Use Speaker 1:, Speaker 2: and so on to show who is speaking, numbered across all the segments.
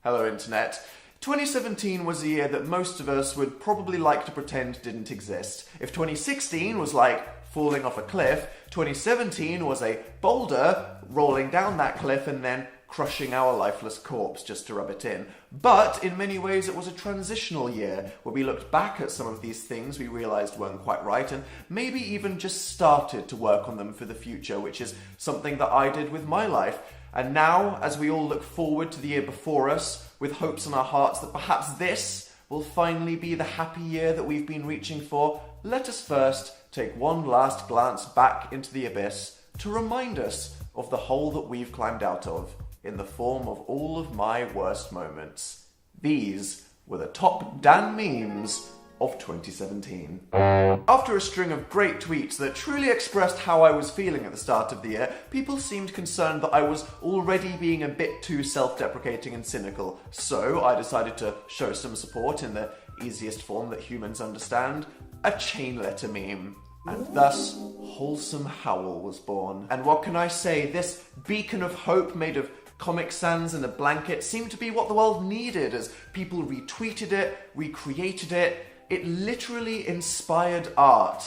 Speaker 1: Hello, Internet. 2017 was a year that most of us would probably like to pretend didn't exist. If 2016 was like falling off a cliff, 2017 was a boulder rolling down that cliff and then crushing our lifeless corpse just to rub it in. But in many ways it was a transitional year where we looked back at some of these things we realised weren't quite right and maybe even just started to work on them for the future, which is something that I did with my life. And now, as we all look forward to the year before us, with hopes in our hearts that perhaps this will finally be the happy year that we've been reaching for, let us first take one last glance back into the abyss to remind us of the hole that we've climbed out of, in the form of all of my worst moments. These were the top Dan memes of 2017. After a string of great tweets that truly expressed how I was feeling at the start of the year, people seemed concerned that I was already being a bit too self-deprecating and cynical, so I decided to show some support in the easiest form that humans understand, a chain letter meme. And thus, Wholesome Howl was born. And what can I say, this beacon of hope made of Comic Sans and a blanket seemed to be what the world needed as people retweeted it, recreated it. It literally inspired art.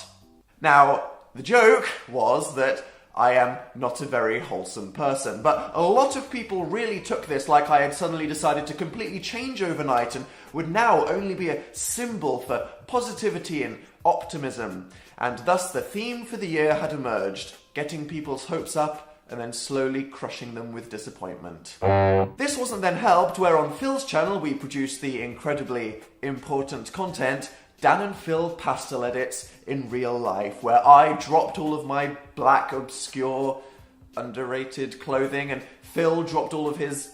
Speaker 1: Now, the joke was that I am not a very wholesome person, but a lot of people really took this like I had suddenly decided to completely change overnight and would now only be a symbol for positivity and optimism. And thus the theme for the year had emerged, getting people's hopes up and then slowly crushing them with disappointment. This wasn't then helped where on Phil's channel we produced the incredibly important content Dan and Phil Pastel Edits in real life, where I dropped all of my black, obscure, underrated clothing and Phil dropped all of his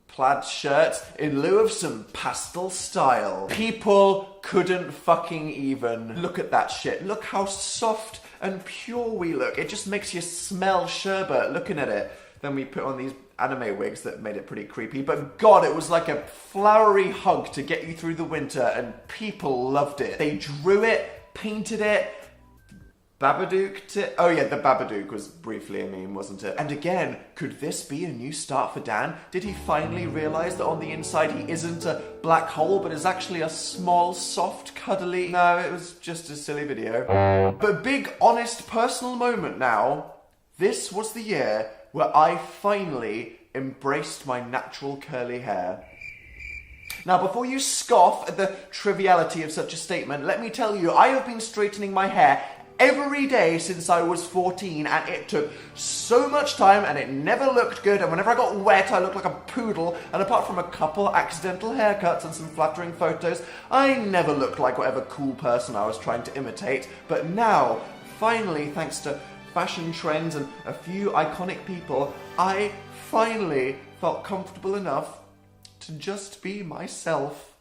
Speaker 1: plaid shirts in lieu of some pastel style. People couldn't fucking even look at that shit. Look how soft and pure we look. It just makes you smell sherbet looking at it. Then we put on these anime wigs that made it pretty creepy, but God, it was like a flowery hug to get you through the winter, and people loved it. They drew it, painted it, Babadooked it. Oh yeah, the Babadook was briefly a meme, wasn't it? And again, could this be a new start for Dan? Did he finally realise that on the inside he isn't a black hole, but is actually a small, soft, cuddly... No, it was just a silly video. But big, honest, personal moment now. This was the year where I finally embraced my natural curly hair. Now, before you scoff at the triviality of such a statement, let me tell you, I have been straightening my hair every day since I was 14, and it took so much time and it never looked good, and whenever I got wet I looked like a poodle, and apart from a couple accidental haircuts and some flattering photos, I never looked like whatever cool person I was trying to imitate. But now, finally, thanks to fashion trends and a few iconic people, I finally felt comfortable enough to just be myself.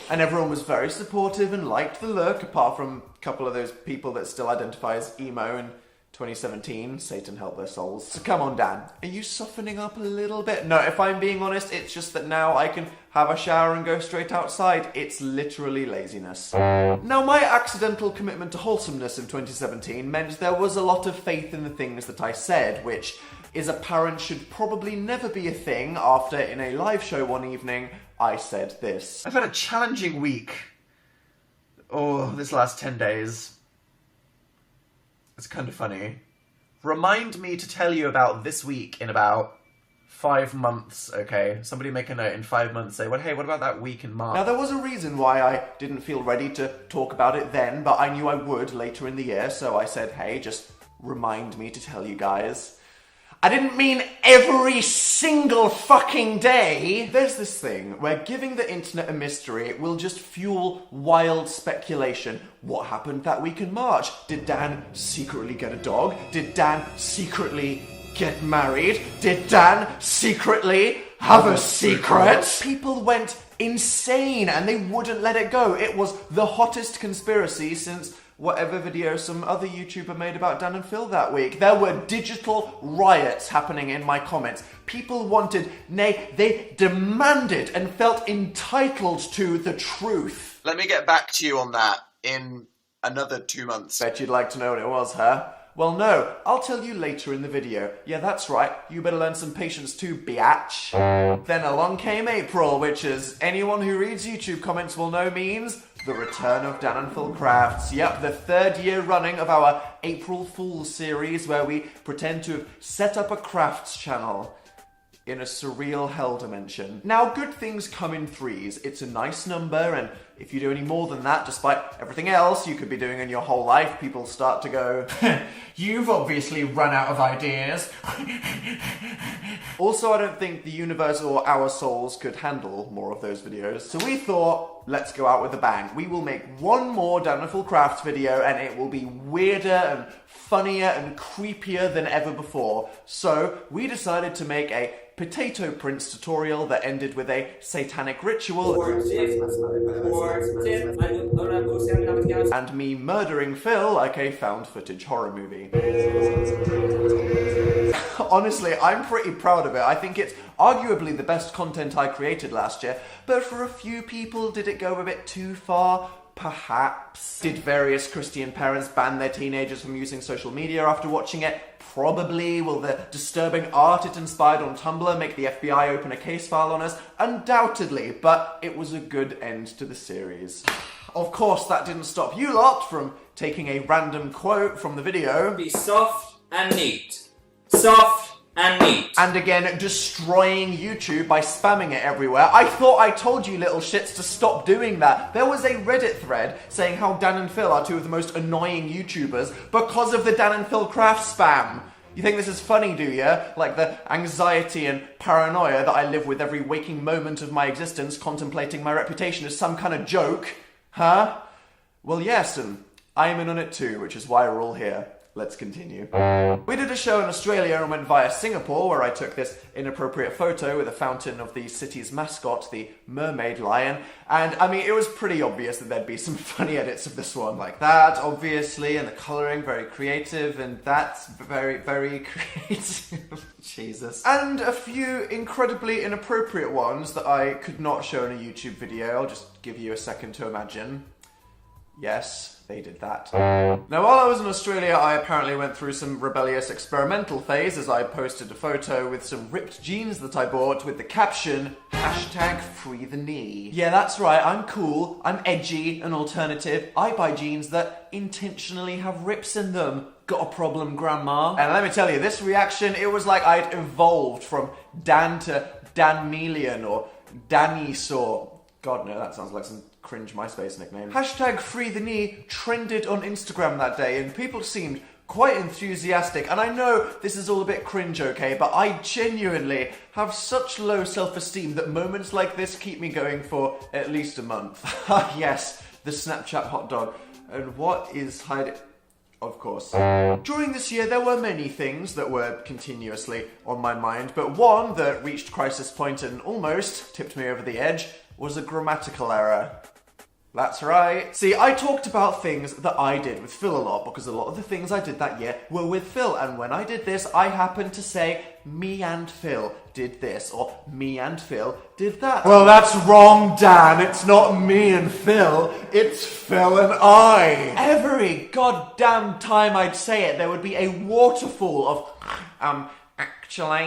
Speaker 1: And everyone was very supportive and liked the look, apart from a couple of those people that still identify as emo in 2017. Satan help their souls. So come on, Dan, are you softening up a little bit? No, if I'm being honest, it's just that now I can have a shower and go straight outside. It's literally laziness. Now, my accidental commitment to wholesomeness in 2017 meant there was a lot of faith in the things that I said, which is apparent should probably never be a thing after, in a live show one evening, I said this. I've had a challenging week. Oh, this last 10 days. It's kind of funny. Remind me to tell you about this week in about 5 months, okay? Somebody make a note in 5 months, say, well, hey, what about that week in March? Now, there was a reason why I didn't feel ready to talk about it then, but I knew I would later in the year, so I said, hey, just remind me to tell you guys. I didn't mean every single fucking day. There's this thing where giving the internet a mystery will just fuel wild speculation. What happened that week in March? Did Dan secretly get a dog? Did Dan secretly get married? Did Dan secretly have a secret? People went insane and they wouldn't let it go. It was the hottest conspiracy since whatever video some other YouTuber made about Dan and Phil that week. There were digital riots happening in my comments. People wanted, nay, they demanded and felt entitled to the truth. Let me get back to you on that in another 2 months. Bet you'd like to know what it was, huh? Well, no, I'll tell you later in the video. Yeah, that's right, you better learn some patience too, biatch. Then along came April, which, as anyone who reads YouTube comments will know, means the return of Dan and Phil Crafts. Yep, the 3rd year running of our April Fool's series, where we pretend to have set up a crafts channel in a surreal hell dimension. Now, good things come in threes. It's a nice number, and if you do any more than that, despite everything else you could be doing in your whole life, people start to go, you've obviously run out of ideas. Also, I don't think the universe or our souls could handle more of those videos. So we thought, let's go out with a bang. We will make one more Dan and Phil Crafts video, and it will be weirder and funnier and creepier than ever before. So we decided to make a Potato Prince tutorial that ended with a satanic ritual and me murdering Phil like a found footage horror movie. Honestly, I'm pretty proud of it. I think it's arguably the best content I created last year, but for a few people, did it go a bit too far? Perhaps. Did various Christian parents ban their teenagers from using social media after watching it? Probably. Will the disturbing art it inspired on Tumblr make the FBI open a case file on us? Undoubtedly, but it was a good end to the series. Of course, that didn't stop you lot from taking a random quote from the video.
Speaker 2: Be soft and neat. Soft and neat.
Speaker 1: And again, destroying YouTube by spamming it everywhere. I thought I told you little shits to stop doing that. There was a Reddit thread saying how Dan and Phil are two of the most annoying YouTubers because of the Dan and Phil Crafts spam. You think this is funny, do you? Like the anxiety and paranoia that I live with every waking moment of my existence, contemplating my reputation as some kind of joke? Huh? Well, yes, and I'm in on it too, which is why we're all here. Let's continue. We did a show in Australia and went via Singapore, where I took this inappropriate photo with a fountain of the city's mascot, the mermaid lion. And, I mean, it was pretty obvious that there'd be some funny edits of this one. Like that, obviously, and the colouring, very creative, and that's very, very creative. Jesus. And a few incredibly inappropriate ones that I could not show in a YouTube video. I'll just give you a second to imagine. Yes, they did that. Now, while I was in Australia, I apparently went through some rebellious experimental phase as I posted a photo with some ripped jeans that I bought with the caption, #FreeTheKnee. Yeah, that's right, I'm cool, I'm edgy and alternative. I buy jeans that intentionally have rips in them. Got a problem, Grandma? And let me tell you, this reaction, it was like I'd evolved from Dan to Danmelian or Danisaur. God, no, that sounds like some cringe MySpace nickname. #FreeTheKnee trended on Instagram that day, and people seemed quite enthusiastic. And I know this is all a bit cringe, okay, but I genuinely have such low self-esteem that moments like this keep me going for at least a month. Yes, the Snapchat hot dog. And what is hiding? Of course. During this year, there were many things that were continuously on my mind, but one that reached crisis point and almost tipped me over the edge was a grammatical error. That's right. See, I talked about things that I did with Phil a lot because a lot of the things I did that year were with Phil, and when I did this, I happened to say, me and Phil did this, or me and Phil did that. Well, that's wrong, Dan. It's not me and Phil, it's Phil and I. Every goddamn time I'd say it, there would be a waterfall of, actually.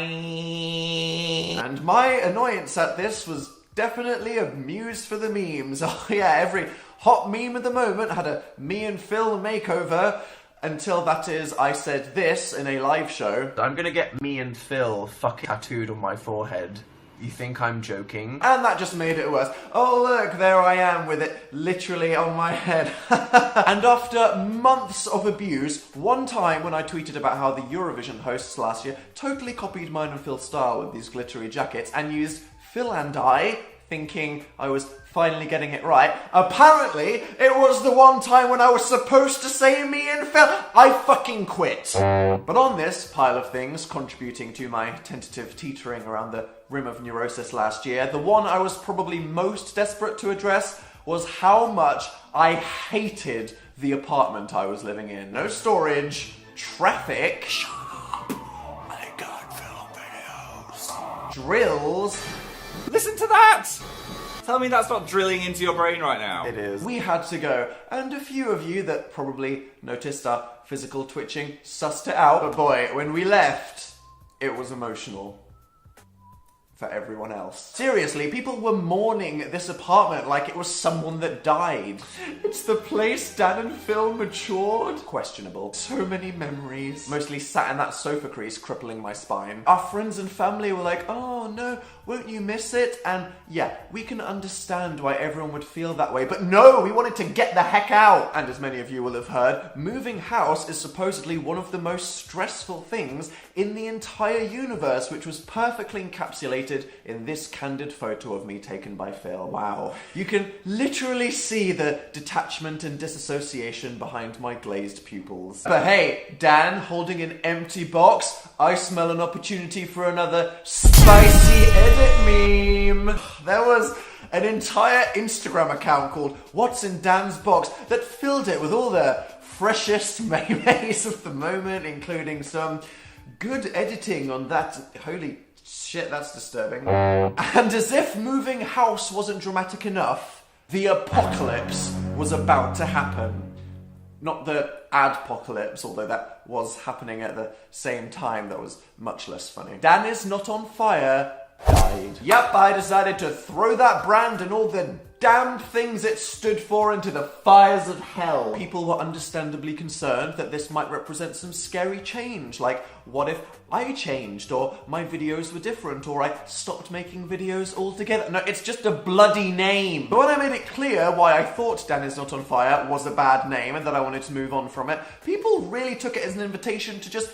Speaker 1: And my annoyance at this was definitely a muse for the memes. Oh yeah, every hot meme at the moment had a me and Phil makeover, until that is, I said this in a live show. I'm gonna get me and Phil fucking tattooed on my forehead. You think I'm joking? And that just made it worse. Oh look, there I am with it literally on my head. And after months of abuse, one time when I tweeted about how the Eurovision hosts last year totally copied mine and Phil's style with these glittery jackets and used Phil and I, thinking I was finally getting it right. Apparently, it was the one time when I was supposed to say me and Phil. I fucking quit. But on this pile of things contributing to my tentative teetering around the rim of neurosis last year, the one I was probably most desperate to address was how much I hated the apartment I was living in. No storage, traffic, shut up, I got film videos, drills. Listen to that!
Speaker 3: Tell me that's not drilling into your brain right now.
Speaker 1: It is. We had to go, and a few of you that probably noticed our physical twitching sussed it out. But boy, when we left, it was emotional. For everyone else. Seriously, people were mourning this apartment like it was someone that died. It's the place Dan and Phil matured. Questionable. So many memories. Mostly sat in that sofa crease, crippling my spine. Our friends and family were like, oh no, won't you miss it? And yeah, we can understand why everyone would feel that way, but no, we wanted to get the heck out. And as many of you will have heard, moving house is supposedly one of the most stressful things in the entire universe, which was perfectly encapsulated in this candid photo of me taken by Phil. Wow. You can literally see the detachment and disassociation behind my glazed pupils. But hey, Dan holding an empty box, I smell an opportunity for another spicy edit meme. There was an entire Instagram account called What's in Dan's Box that filled it with all the freshest memes of the moment, including some good editing on that. Holy shit, that's disturbing. And as if moving house wasn't dramatic enough, the apocalypse was about to happen. Not the adpocalypse, although that was happening at the same time. That was much less funny. Dan is not on fire died. Yep, I decided to throw that brand and all the damned things it stood for into the fires of hell. People were understandably concerned that this might represent some scary change, like what if I changed, or my videos were different, or I stopped making videos altogether. No, it's just a bloody name. But when I made it clear why I thought Dan Is Not On Fire was a bad name and that I wanted to move on from it, people really took it as an invitation to just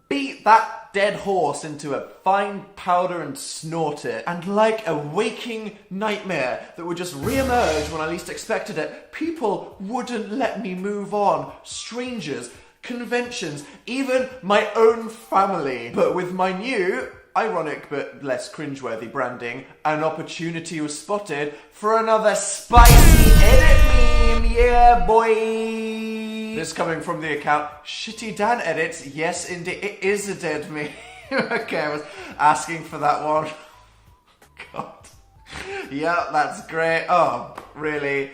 Speaker 1: beat that dead horse into a fine powder and snort it. And like a waking nightmare that would just re-emerge when I least expected it, people wouldn't let me move on. Strangers, conventions, even my own family. But with my new, ironic but less cringeworthy branding, an opportunity was spotted for another spicy edit meme. Yeah, boy. This coming from the account Shitty Dan Edits. Yes, indeed, it is a dead meme. Okay, I was asking for that one. God. Yeah, that's great. Oh, really?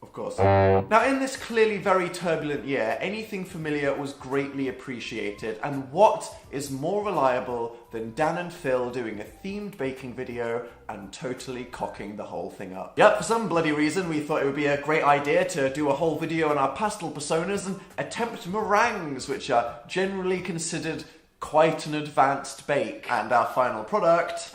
Speaker 1: Of course. Now, in this clearly very turbulent year, anything familiar was greatly appreciated, and what is more reliable than Dan and Phil doing a themed baking video and totally cocking the whole thing up? Yep, for some bloody reason we thought it would be a great idea to do a whole video on our pastel personas and attempt meringues, which are generally considered quite an advanced bake. And our final product...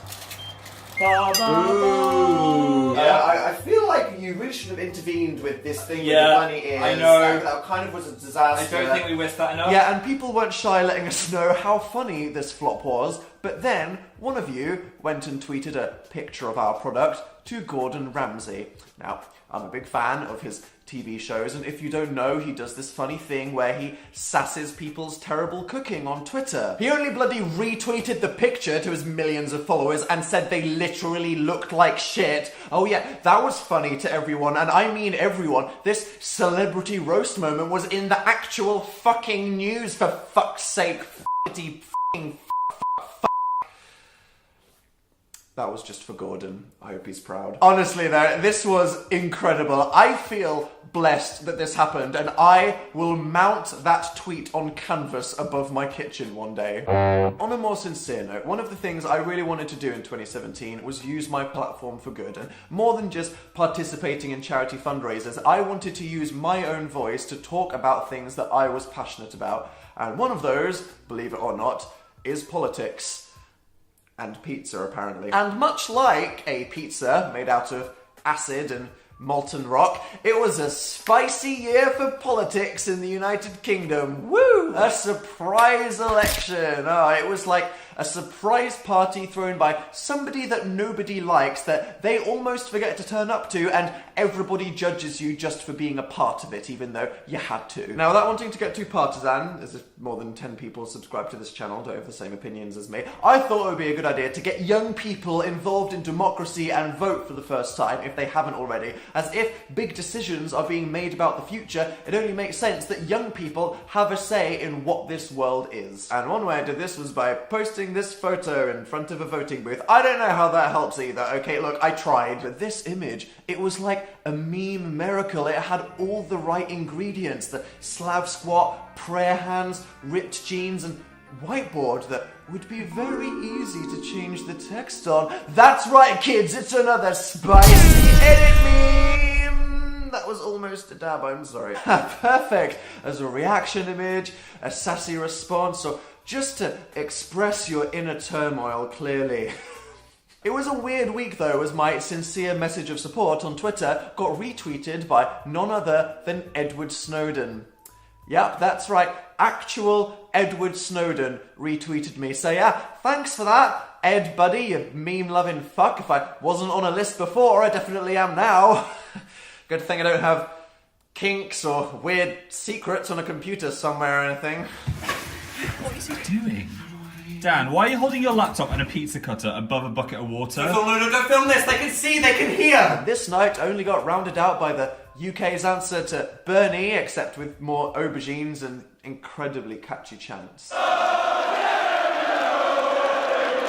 Speaker 1: Ooh. Yeah, I feel like you really should have intervened with this thing with the bunny ears.
Speaker 3: I know.
Speaker 1: That kind of was a disaster.
Speaker 3: I don't think we whisked that enough.
Speaker 1: Yeah, and people weren't shy letting us know how funny this flop was, but then one of you went and tweeted a picture of our product to Gordon Ramsay. Now, I'm a big fan of his TV shows, and if you don't know, he does this funny thing where he sasses people's terrible cooking on Twitter. He only bloody retweeted the picture to his millions of followers and said they literally looked like shit. Oh yeah, that was funny to everyone, and I mean everyone. This celebrity roast moment was in the actual fucking news, for fuck's sake. That was just for Gordon. I hope he's proud. Honestly though, this was incredible. I feel blessed that this happened, and I will mount that tweet on canvas above my kitchen one day. On a more sincere note, one of the things I really wanted to do in 2017 was use my platform for good, and more than just participating in charity fundraisers, I wanted to use my own voice to talk about things that I was passionate about. And one of those, believe it or not, is politics. And pizza, apparently. And much like a pizza made out of acid and molten rock, it was a spicy year for politics in the United Kingdom. Woo! A surprise election. Oh, it was like a surprise party thrown by somebody that nobody likes, that they almost forget to turn up to, and everybody judges you just for being a part of it, even though you had to. Now, without wanting to get too partisan, as if more than 10 people subscribe to this channel don't have the same opinions as me, I thought it would be a good idea to get young people involved in democracy and vote for the first time, if they haven't already. As if big decisions are being made about the future, it only makes sense that young people have a say in what this world is. And one way I did this was by posting posting this photo in front of a voting booth. I don't know how that helps either. Okay, look, I tried. But this image, it was like a meme miracle. It had all the right ingredients. The Slav squat, prayer hands, ripped jeans, and whiteboard that would be very easy to change the text on. That's right, kids, it's another spicy edit meme! That was almost a dab, I'm sorry. Perfect as a reaction image, a sassy response, or just to express your inner turmoil clearly. It was a weird week though, as my sincere message of support on Twitter got retweeted by none other than Edward Snowden. Yep, that's right. Actual Edward Snowden retweeted me. So yeah, thanks for that, Ed buddy, you meme-loving fuck. If I wasn't on a list before, I definitely am now. Good thing I don't have kinks or weird secrets on a computer somewhere or anything.
Speaker 3: What is he doing? Dan, why are you holding your laptop and a pizza cutter above a bucket of water?
Speaker 1: No, don't film this. They can see, they can hear. And this night only got rounded out by the UK's answer to Bernie, except with more aubergines and incredibly catchy chants.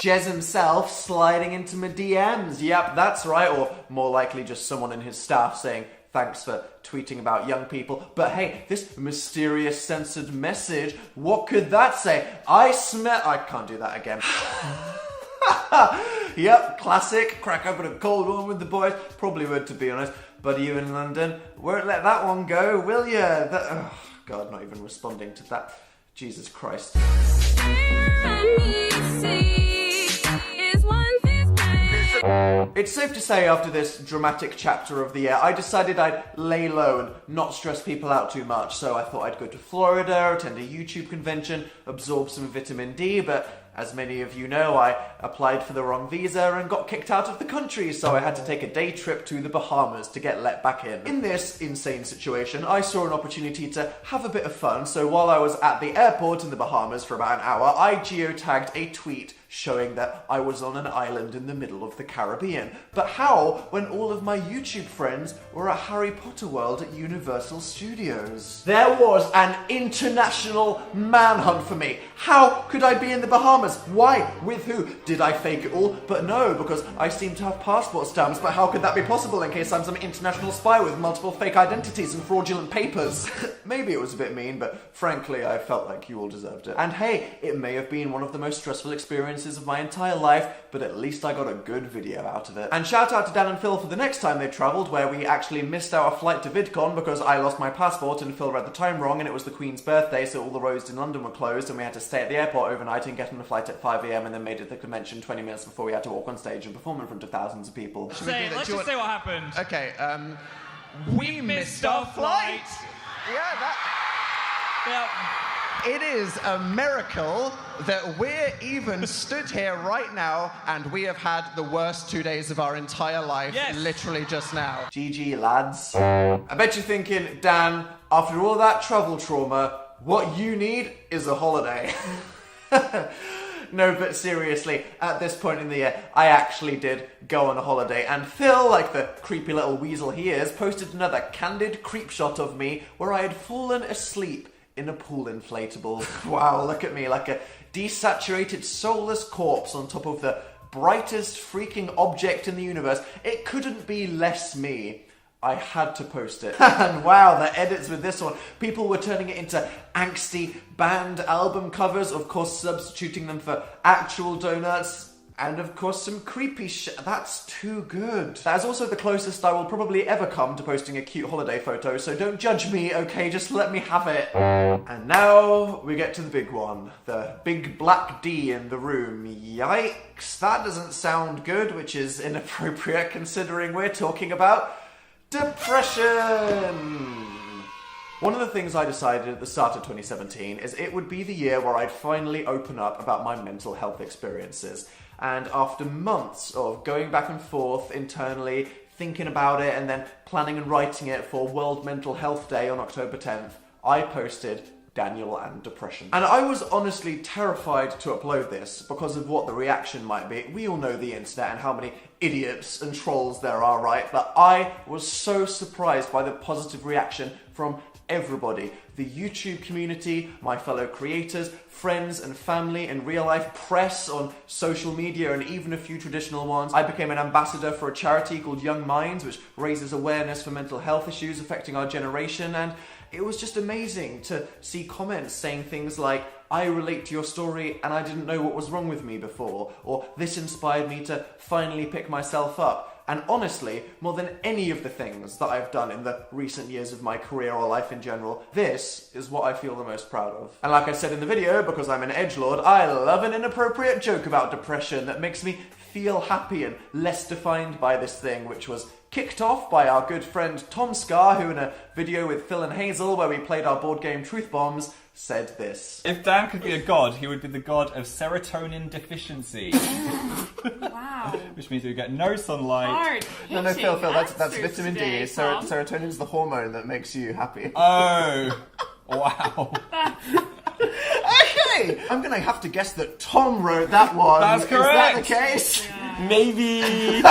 Speaker 1: Jez himself sliding into my DMs. Yep, that's right. Or more likely just someone in his staff saying, thanks for tweeting about young people. But hey, this mysterious censored message, what could that say? I can't do that again. Yep, classic. Crack open a cold one with the boys. Probably would, to be honest. But you in London won't let that one go, will you? God, not even responding to that. Jesus Christ. It's safe to say after this dramatic chapter of the year, I decided I'd lay low and not stress people out too much. So I thought I'd go to Florida, attend a YouTube convention, absorb some vitamin D, but as many of you know, I applied for the wrong visa and got kicked out of the country, so I had to take a day trip to the Bahamas to get let back in. In this insane situation, I saw an opportunity to have a bit of fun, so while I was at the airport in the Bahamas for about an hour, I geotagged a tweet showing that I was on an island in the middle of the Caribbean. But how when all of my YouTube friends were at Harry Potter World at Universal Studios? There was an international manhunt for me. How could I be in the Bahamas? Why? With who? Did I fake it all? But no, because I seem to have passport stamps. But how could that be possible in case I'm some international spy with multiple fake identities and fraudulent papers? Maybe it was a bit mean, but frankly, I felt like you all deserved it. And hey, it may have been one of the most stressful experiences of my entire life, but at least I got a good video out of it. And shout out to Dan and Phil for the next time they travelled, where we actually missed our flight to VidCon because I lost my passport and Phil read the time wrong, and it was the Queen's birthday, so all the roads in London were closed, and we had to stay at the airport overnight and get on a flight at 5 AM and then made it to the convention 20 minutes before we had to walk on stage and perform in front of thousands of people.
Speaker 4: Let's just say what happened.
Speaker 5: Okay,
Speaker 4: We missed our flight.
Speaker 5: It is a miracle that we're even stood here right now and we have had the worst 2 days of our entire life, literally just now.
Speaker 1: GG, lads. I bet you're thinking, Dan, after all that travel trauma, what you need is a holiday. No, but seriously, at this point in the year, I actually did go on a holiday, and Phil, like the creepy little weasel he is, posted another candid creep shot of me where I had fallen asleep in a pool inflatable. Wow, look at me, like a desaturated, soulless corpse on top of the brightest freaking object in the universe. It couldn't be less me. I had to post it. And wow, the edits with this one. People were turning it into angsty band album covers, of course substituting them for actual donuts. And of course some creepy shit. That's too good. That is also the closest I will probably ever come to posting a cute holiday photo, so don't judge me, okay? Just let me have it. And now we get to the big one. The big black D in the room. Yikes, that doesn't sound good, which is inappropriate considering we're talking about depression! One of the things I decided at the start of 2017 is it would be the year where I'd finally open up about my mental health experiences. And after months of going back and forth internally, thinking about it, and then planning and writing it for World Mental Health Day on October 10th, I posted Daniel and depression. And I was honestly terrified to upload this because of what the reaction might be. We all know the internet and how many idiots and trolls there are, right? But I was so surprised by the positive reaction from everybody. The YouTube community, my fellow creators, friends and family in real life, press on social media, and even a few traditional ones. I became an ambassador for a charity called Young Minds, which raises awareness for mental health issues affecting our generation, and it was just amazing to see comments saying things like, I relate to your story and I didn't know what was wrong with me before, or this inspired me to finally pick myself up. And honestly, more than any of the things that I've done in the recent years of my career or life in general, this is what I feel the most proud of. And like I said in the video, because I'm an edgelord, I love an inappropriate joke about depression that makes me feel happy and less defined by this thing, which was kicked off by our good friend Tom Scar, who in a video with Phil and Hazel where we played our board game Truth Bombs, said this.
Speaker 3: If Dan could be a god, he would be the god of serotonin deficiency.
Speaker 6: Wow.
Speaker 3: Which means you get no sunlight.
Speaker 6: Hard
Speaker 1: No, Phil, that's
Speaker 6: answers
Speaker 1: vitamin D.
Speaker 6: today, Tom.
Speaker 1: Serotonin is the hormone that makes you happy.
Speaker 3: Oh, wow.
Speaker 1: Okay, I'm gonna have to guess that Tom wrote that one.
Speaker 3: That's correct.
Speaker 1: Is that the case?
Speaker 3: Maybe.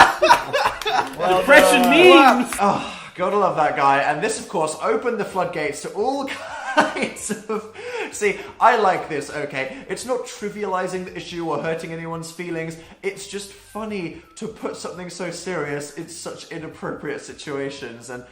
Speaker 4: Depression memes!
Speaker 1: Oh, gotta love that guy. And this, of course, opened the floodgates to all kinds of... See, I like this, okay? It's not trivializing the issue or hurting anyone's feelings. It's just funny to put something so serious in such inappropriate situations. And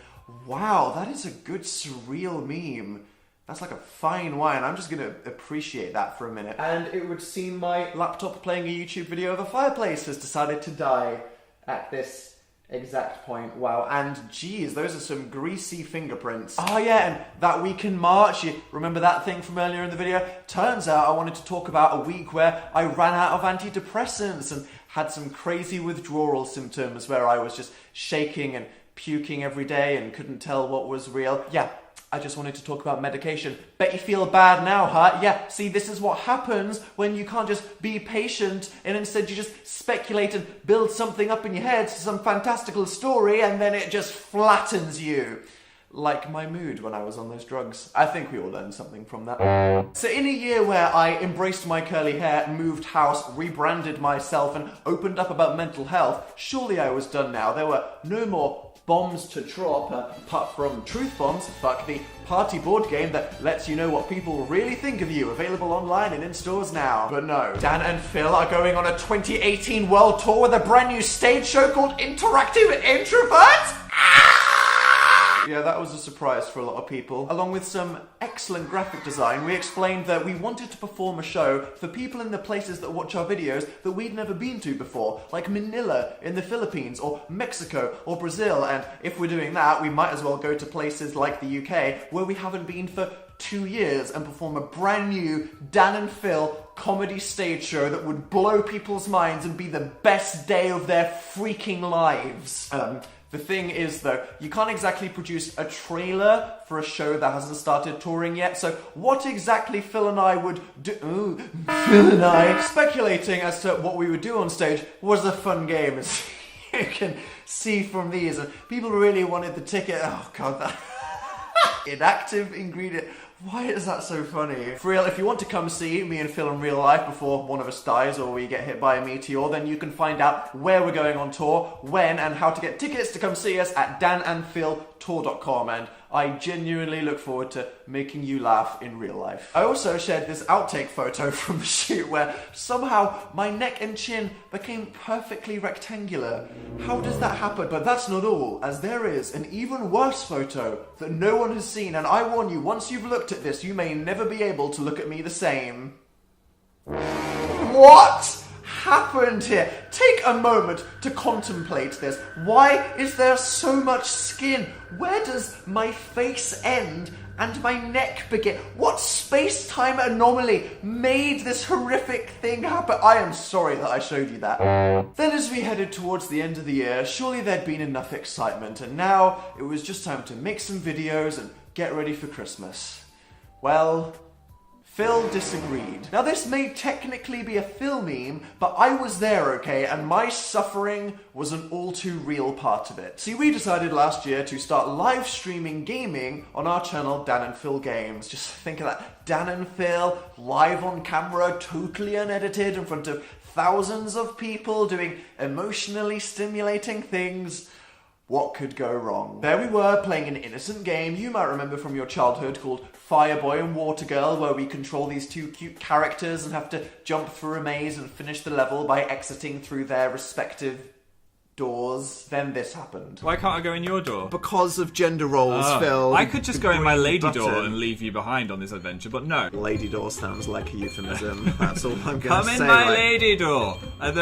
Speaker 1: wow, that is a good surreal meme. That's like a fine wine. I'm just going to appreciate that for a minute. And it would seem my laptop playing a YouTube video of a fireplace has decided to die at this exact point. Wow. And geez, those are some greasy fingerprints. Oh yeah, and that week in March, you remember that thing from earlier in the video? Turns out I wanted to talk about a week where I ran out of antidepressants and had some crazy withdrawal symptoms where I was just shaking and puking every day and couldn't tell what was real. Yeah, I just wanted to talk about medication. Bet you feel bad now, huh? Yeah, see, this is what happens when you can't just be patient and instead you just speculate and build something up in your head, some fantastical story, and then it just flattens you. Like my mood when I was on those drugs. I think we all learned something from that. So in a year where I embraced my curly hair, moved house, rebranded myself, and opened up about mental health, surely I was done now. There were no more bombs to drop, apart from Truth Bombs, fuck, the party board game that lets you know what people really think of you, available online and in stores now. But no, Dan and Phil are going on a 2018 world tour with a brand new stage show called Interactive Introverts? Yeah, that was a surprise for a lot of people. Along with some excellent graphic design, we explained that we wanted to perform a show for people in the places that watch our videos that we'd never been to before, like Manila in the Philippines, or Mexico, or Brazil, and if we're doing that, we might as well go to places like the UK, where we haven't been for 2 years, and perform a brand new Dan and Phil comedy stage show that would blow people's minds and be the best day of their freaking lives. The thing is, though, you can't exactly produce a trailer for a show that hasn't started touring yet, so what exactly Phil and I would do... Ooh, Phil and I... Speculating as to what we would do on stage was a fun game, as you can see from these, and people really wanted the ticket... Oh, God, that... Inactive ingredient... Why is that so funny? For real, if you want to come see me and Phil in real life before one of us dies or we get hit by a meteor, then you can find out where we're going on tour, when, and how to get tickets to come see us at danandphiltour.com, and I genuinely look forward to making you laugh in real life. I also shared this outtake photo from the shoot where somehow my neck and chin became perfectly rectangular. How does that happen? But that's not all, as there is an even worse photo that no one has seen, and I warn you, once you've looked at this, you may never be able to look at me the same. What happened here? Take a moment to contemplate this. Why is there so much skin? Where does my face end and my neck begin? What space-time anomaly made this horrific thing happen? I am sorry that I showed you that. Then as we headed towards the end of the year, surely there'd been enough excitement, and now it was just time to make some videos and get ready for Christmas. Well, Phil disagreed. Now this may technically be a Phil meme, but I was there, okay, and my suffering was an all too real part of it. See, we decided last year to start live streaming gaming on our channel, Dan and Phil Games. Just think of that, Dan and Phil, live on camera, totally unedited, in front of thousands of people doing emotionally stimulating things. What could go wrong? There we were, playing an innocent game you might remember from your childhood called Fireboy and Water Girl, where we control these two cute characters and have to jump through a maze and finish the level by exiting through their respective doors. Then this happened.
Speaker 3: Why can't I go in your door?
Speaker 1: Because of gender roles, Phil.
Speaker 3: I could just go in my lady door
Speaker 1: button.
Speaker 3: and leave you behind on this adventure, but no.
Speaker 1: Lady door sounds like a euphemism. That's all I'm gonna
Speaker 3: Come
Speaker 1: say.
Speaker 3: in my lady door. Are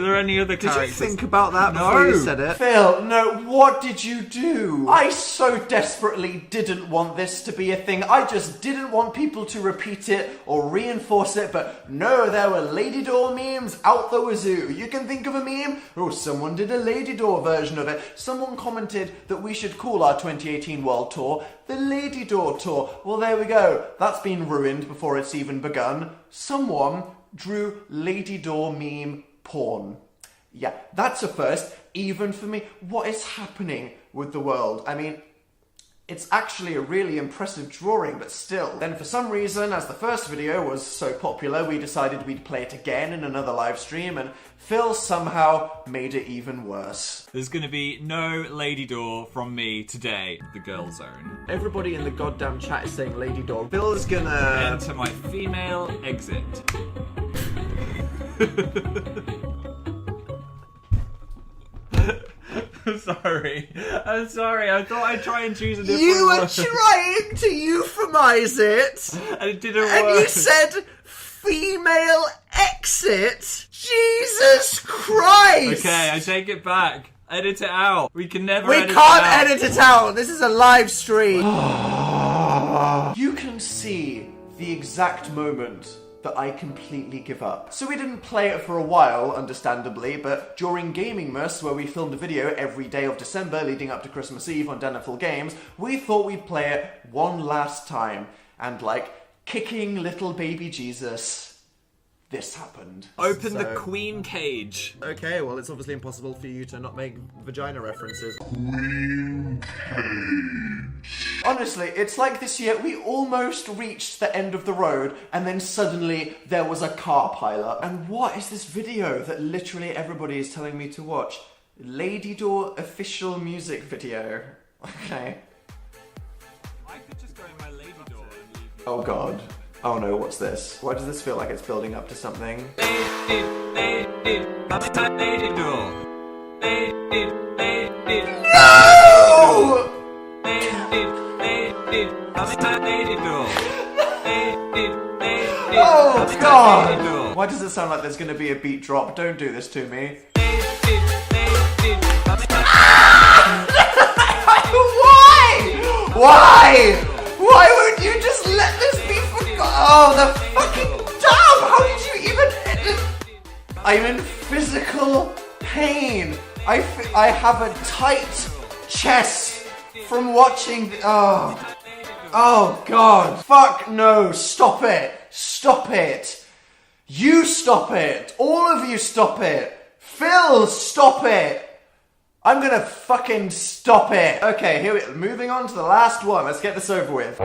Speaker 3: there any other
Speaker 1: Did
Speaker 3: characters?
Speaker 1: you think about that before you
Speaker 3: No.
Speaker 1: said it? Phil, no, what did you do? I so desperately didn't want this to be a thing. I just didn't want people to repeat it or reinforce it, but no, there were Lady Door memes out the wazoo. You can think of a meme? Oh, someone did a Lady Door version of it. Someone commented that we should call our 2018 World Tour the Lady Door Tour. Well, there we go. That's been ruined before it's even begun. Someone drew Lady Door meme porn. Yeah, that's a first, even for me. What is happening with the world? I mean, it's actually a really impressive drawing, but still. Then for some reason, as the first video was so popular, we decided we'd play it again in another live stream, and Phil somehow made it even worse.
Speaker 3: There's gonna be no Lady Door from me today. The girl zone.
Speaker 1: Everybody in the goddamn chat is saying Lady Door. Phil's gonna...
Speaker 3: Enter my female exit. I'm sorry. I thought I'd try and choose a different
Speaker 1: You were
Speaker 3: word.
Speaker 1: trying to euphemize it!
Speaker 3: And it didn't
Speaker 1: And
Speaker 3: work.
Speaker 1: you said female exit? Jesus Christ!
Speaker 3: Okay, I take it back. Edit it out. We can never
Speaker 1: We
Speaker 3: edit it
Speaker 1: can't
Speaker 3: out.
Speaker 1: edit it out! This is a live stream! You can see the exact moment that I completely give up. So we didn't play it for a while, understandably, but during Gamingmas, where we filmed a video every day of December leading up to Christmas Eve on Dennerful Games, we thought we'd play it one last time. And like, kicking little baby Jesus, this happened.
Speaker 3: Open the queen cage.
Speaker 1: Okay, well, it's obviously impossible for you to not make vagina references. Honestly, it's like this year, we almost reached the end of the road, and then suddenly there was a car pileup. And what is this video that literally everybody is telling me to watch? Lady Door official music video. Okay.
Speaker 3: I could just go in my Lady Door and leave you.
Speaker 1: Oh god. Oh no, what's this? Why does this feel like it's building up to something?
Speaker 3: Lady Door.
Speaker 1: No! Oh god! Why does it sound like there's gonna be a beat drop? Don't do this to me. Why? Why? Why won't you just let this be forgotten? Oh, the fucking dumb! How did you even edit? I'm in physical pain. I have a tight chest from watching Oh god. Fuck no. Stop it. Stop it. You stop it. All of you stop it. Phil, stop it. I'm gonna fucking stop it. Okay, moving on to the last one. Let's get this over with.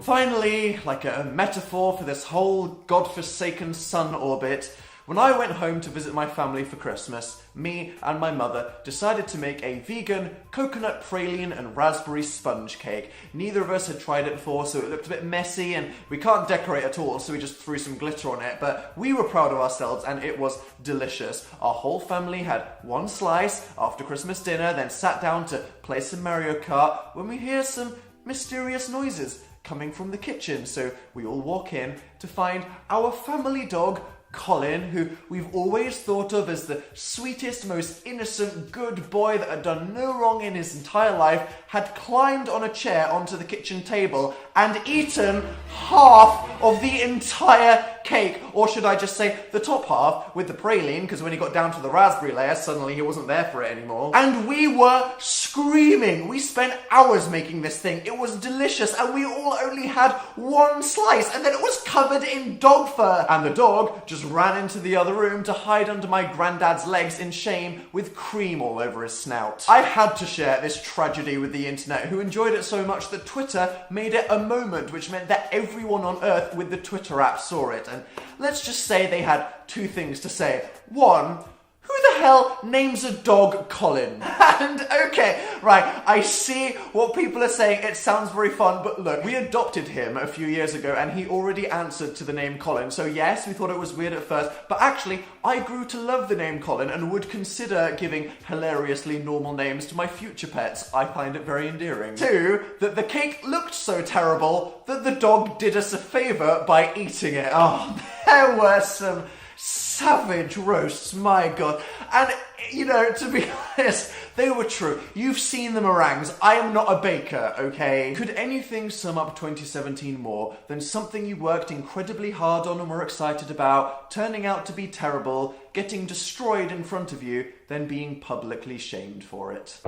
Speaker 1: Finally, like a metaphor for this whole godforsaken sun orbit, when I went home to visit my family for Christmas, me and my mother decided to make a vegan coconut praline and raspberry sponge cake. Neither of us had tried it before, so it looked a bit messy and we can't decorate at all, so we just threw some glitter on it, but we were proud of ourselves and it was delicious. Our whole family had one slice after Christmas dinner, then sat down to play some Mario Kart when we hear some mysterious noises coming from the kitchen, so we all walk in to find our family dog Colin, who we've always thought of as the sweetest, most innocent, good boy that had done no wrong in his entire life, had climbed on a chair onto the kitchen table and eaten half of the entire cake. Or should I just say the top half with the praline, because when he got down to the raspberry layer, suddenly he wasn't there for it anymore. And we were screaming. We spent hours making this thing. It was delicious, and we all only had one slice, and then it was covered in dog fur. And the dog just ran into the other room to hide under my granddad's legs in shame with cream all over his snout. I had to share this tragedy with the internet, who enjoyed it so much that Twitter made it a moment, which meant that everyone on Earth with the Twitter app saw it. And let's just say they had two things to say. One, who the hell names a dog Colin? And okay, right, I see what people are saying. It sounds very fun, but look, we adopted him a few years ago and he already answered to the name Colin. So yes, we thought it was weird at first, but actually, I grew to love the name Colin and would consider giving hilariously normal names to my future pets. I find it very endearing. 2, that the cake looked so terrible that the dog did us a favour by eating it. Oh, there were some savage roasts, my god. And, you know, to be honest, they were true. You've seen the meringues. I am not a baker, okay? Could anything sum up 2017 more than something you worked incredibly hard on and were excited about, turning out to be terrible, getting destroyed in front of you, then being publicly shamed for it?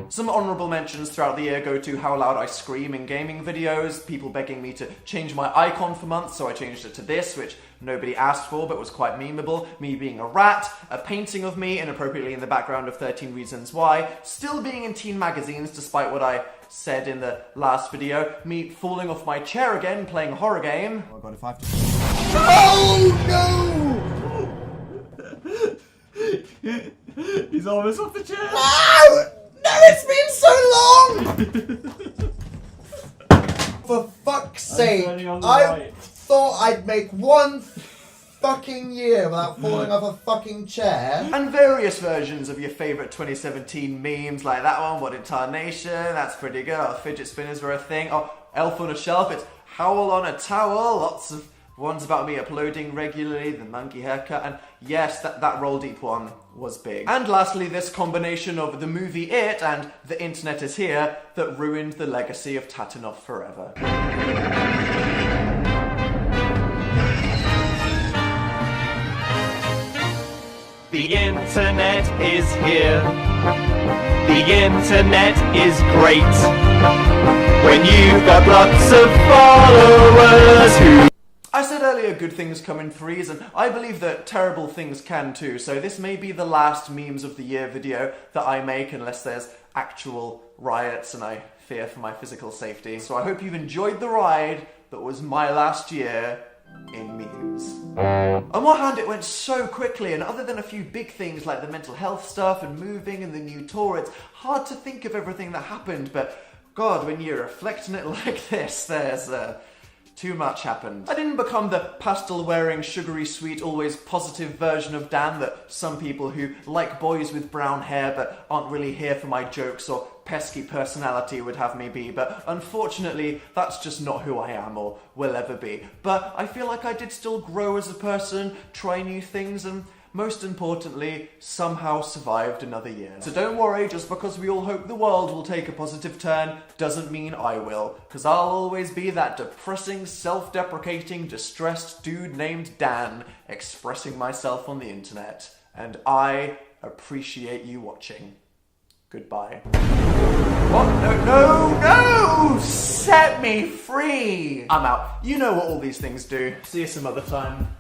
Speaker 1: Some honourable mentions throughout the year go to how loud I scream in gaming videos, people begging me to change my icon for months, so I changed it to this, which nobody asked for but was quite memeable, me being a rat, a painting of me inappropriately in the background of 13 Reasons Why, still being in teen magazines despite what I said in the last video, me falling off my chair again playing a horror game. Oh god, if I have to...
Speaker 4: Oh no!
Speaker 3: He's almost off the chair.
Speaker 4: No! No, it's been so long! For fuck's sake, I thought I'd make one fucking year without falling off a fucking chair.
Speaker 1: And various versions of your favourite 2017 memes, like that one, What in Tarnation, that's pretty good. Oh, fidget spinners were a thing. Oh, Elf on a Shelf, it's Howl on a Towel. Lots of ones about me uploading regularly, the monkey haircut, and yes, that Roll Deep one was big. And lastly, this combination of the movie It and The Internet Is Here that ruined the legacy of Tatanov forever.
Speaker 7: The internet is here. The internet is great. When you've got lots of followers who...
Speaker 1: I said earlier good things come in threes, and I believe that terrible things can too, so this may be the last memes of the year video that I make unless there's actual riots and I fear for my physical safety. So I hope you've enjoyed the ride that was my last year in memes. On one hand, it went so quickly, and other than a few big things like the mental health stuff and moving and the new tour, it's hard to think of everything that happened, but God, when you reflect on it like this, there's too much happened. I didn't become the pastel-wearing, sugary sweet, always positive version of Dan that some people who like boys with brown hair but aren't really here for my jokes or pesky personality would have me be, but unfortunately that's just not who I am or will ever be. But I feel like I did still grow as a person, try new things, and most importantly, somehow survived another year. So don't worry, just because we all hope the world will take a positive turn doesn't mean I will, because I'll always be that depressing, self-deprecating, distressed dude named Dan expressing myself on the internet. And I appreciate you watching. Goodbye. What? No! Set me free! I'm out. You know what all these things do. See you some other time.